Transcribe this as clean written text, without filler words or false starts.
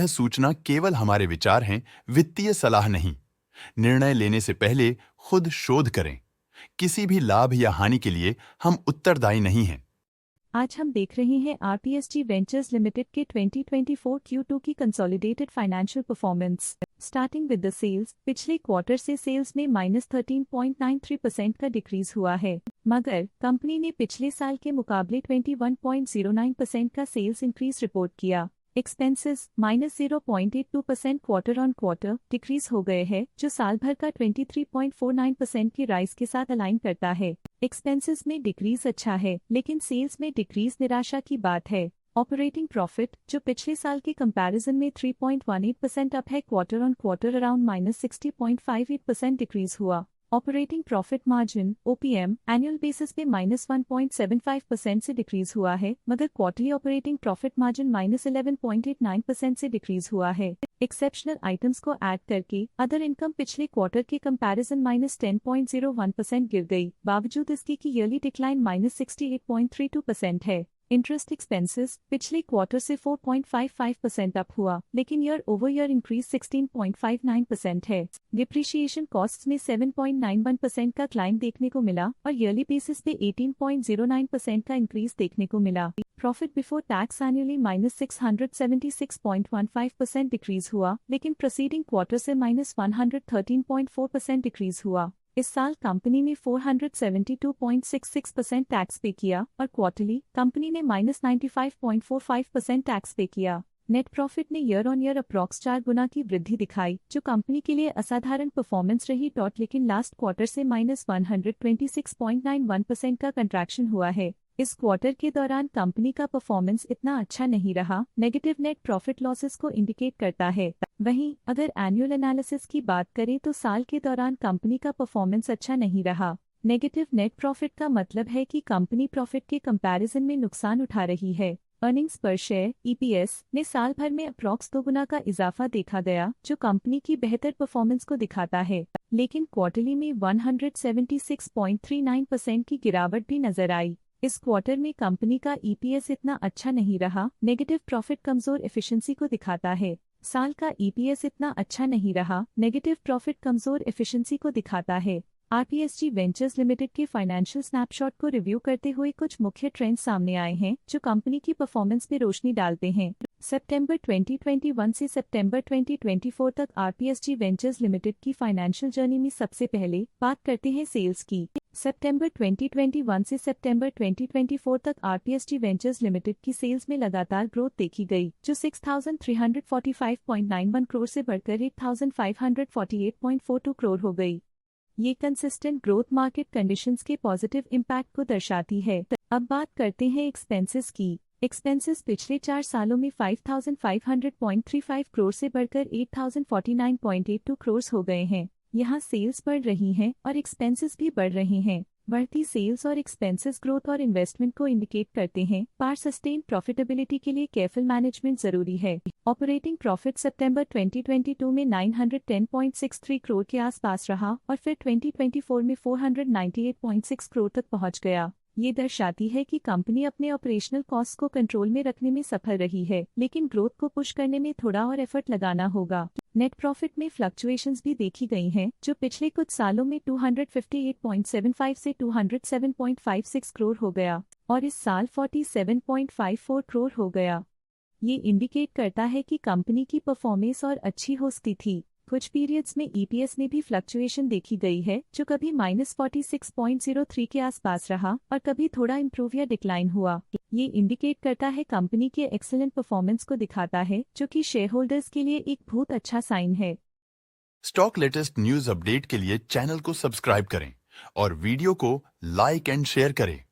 सूचना केवल हमारे विचार हैं, वित्तीय सलाह नहीं। निर्णय लेने से पहले खुद शोध करें। किसी भी लाभ या हानि के लिए हम उत्तरदायी नहीं हैं। आज हम देख रहे हैं आरपीएसजी वेंचर्स लिमिटेड के 2024 Q2 की consolidated financial performance. Starting with the sales, पिछले क्वार्टर से सेल्स में -13.93% का डिक्रीज हुआ है, मगर कंपनी ने पिछले साल के मुकाबले 21.09% का सेल्स इंक्रीज रिपोर्ट किया। Expenses -0.82% quarter on quarter decrease हो गए हैं, जो साल भर का 23.49% की राइज के साथ अलाइन करता है। एक्सपेंसेस में डिक्रीज अच्छा है, लेकिन सेल्स में डिक्रीज निराशा की बात है। ऑपरेटिंग प्रॉफिट, जो पिछले साल के कंपैरिजन में 3.18% अप है, quarter on quarter around -60.58% decrease हुआ। Operating profit margin OPM annual basis पे -1.75% से डिक्रीज हुआ है, मगर क्वार्टरली ऑपरेटिंग प्रॉफिट मार्जिन -11.89% से डिक्रीज हुआ है। एक्सेप्शनल आइटम्स को ऐड करके अदर इनकम पिछले क्वार्टर के कंपैरिजन -10.01% गिर गई, बावजूद इसकी कि ईयरली डिक्लाइन -68.32% है। इंटरेस्ट एक्सपेंसेस पिछले क्वार्टर से 4.55% अप हुआ, लेकिन ईयर ओवर ईयर इंक्रीज 16.59% है। डिप्रिशिएशन कॉस्ट्स में 7.91% का क्लाइम देखने को मिला और ईयरली बेसिस पे 18.09% का इंक्रीज देखने को मिला। Profit before tax annually -676.15% decrease हुआ, लेकिन प्रीसीडिंग क्वार्टर से -113.4% डिक्रीज हुआ। इस साल कंपनी ने 472.66% टैक्स पे किया और क्वार्टरली कंपनी ने -95.45% टैक्स पे किया। नेट प्रॉफिट ने ईयर ऑन ईयर अप्रॉक्स 4 गुना की वृद्धि दिखाई, जो कंपनी के लिए असाधारण परफॉर्मेंस रही। लेकिन लास्ट क्वार्टर से -126.91% का कंट्रैक्शन हुआ है। इस क्वार्टर के दौरान कंपनी का परफॉर्मेंस इतना अच्छा नहीं रहा, नेगेटिव नेट प्रॉफिट लॉसेस को इंडिकेट करता है। वहीं अगर एनुअल एनालिसिस की बात करें तो साल के दौरान कंपनी का परफॉर्मेंस अच्छा नहीं रहा। नेगेटिव नेट प्रॉफिट का मतलब है कि कंपनी प्रॉफिट के कंपैरिजन में नुकसान उठा रही है। अर्निंग्स पर शेयर EPS ने साल भर में अप्रॉक्स 2 गुना का इजाफा देखा गया, जो कंपनी की बेहतर परफॉर्मेंस को दिखाता है, लेकिन क्वार्टरली में 176.39% की गिरावट भी नजर आई। इस क्वार्टर में कंपनी का EPS इतना अच्छा नहीं रहा, नेगेटिव प्रॉफिट कमजोर एफिशिएंसी को दिखाता है। साल का EPS इतना अच्छा नहीं रहा, नेगेटिव प्रॉफिट कमजोर एफिशिएंसी को दिखाता है। आरपीएसजी वेंचर्स लिमिटेड के फाइनेंशियल स्नैपशॉट को रिव्यू करते हुए कुछ मुख्य ट्रेंड्स सामने आए हैं, जो कंपनी की परफॉर्मेंस पे रोशनी डालते हैं। सितंबर 2021 से सितंबर 2024 तक आरपीएसजी वेंचर्स लिमिटेड की फाइनेंशियल जर्नी में सबसे पहले बात करते हैं सेल्स की। सितंबर 2021 से सितंबर 2024 तक आरपीएसजी वेंचर्स लिमिटेड की सेल्स में लगातार ग्रोथ देखी गई, जो 6,345.91 करोड़ से बढ़कर 8,548.42 करोड़ हो गई। ये कंसिस्टेंट ग्रोथ मार्केट कंडीशंस के पॉजिटिव इम्पैक्ट को दर्शाती है। अब बात करते हैं एक्सपेंसेस की। एक्सपेंसेस पिछले 4 सालों में 5,500.35 करोड़ से बढ़कर 8,049.82 करोड़ हो गए हैं। यहाँ सेल्स बढ़ रही हैं और एक्सपेंसेस भी बढ़ रहे हैं। बढ़ती सेल्स और एक्सपेंसेस ग्रोथ और इन्वेस्टमेंट को इंडिकेट करते हैं, पर सस्टेन प्रॉफिटेबिलिटी के लिए केयरफुल मैनेजमेंट जरूरी है। ऑपरेटिंग प्रॉफिट सितंबर 2022 में 910.63 करोड़ के आसपास रहा और फिर 2024 में 498.6 करोड़ तक पहुंच गया। ये दर्शाती है कि कंपनी अपने ऑपरेशनल कॉस्ट को कंट्रोल में रखने में सफल रही है, लेकिन ग्रोथ को पुश करने में थोड़ा और एफर्ट लगाना होगा। नेट प्रॉफिट में फ्लक्चुएशंस भी देखी गई हैं, जो पिछले कुछ सालों में 258.75 से 207.56 करोड़ हो गया और इस साल 47.54 करोड़ हो गया। ये इंडिकेट करता है कि कंपनी की परफॉर्मेंस और अच्छी हो सकती थी। कुछ पीरियड्स में EPS में भी फ्लक्चुएशन देखी गई है, जो कभी -46.03 के आसपास रहा और कभी थोड़ा इम्प्रूव या डिक्लाइन हुआ। ये इंडिकेट करता है कंपनी के एक्सीलेंट परफॉर्मेंस को दिखाता है, जो कि शेयर होल्डर्स के लिए एक बहुत अच्छा साइन है। स्टॉक लेटेस्ट न्यूज अपडेट के लिए चैनल को सब्सक्राइब करें और वीडियो को लाइक एंड शेयर करें।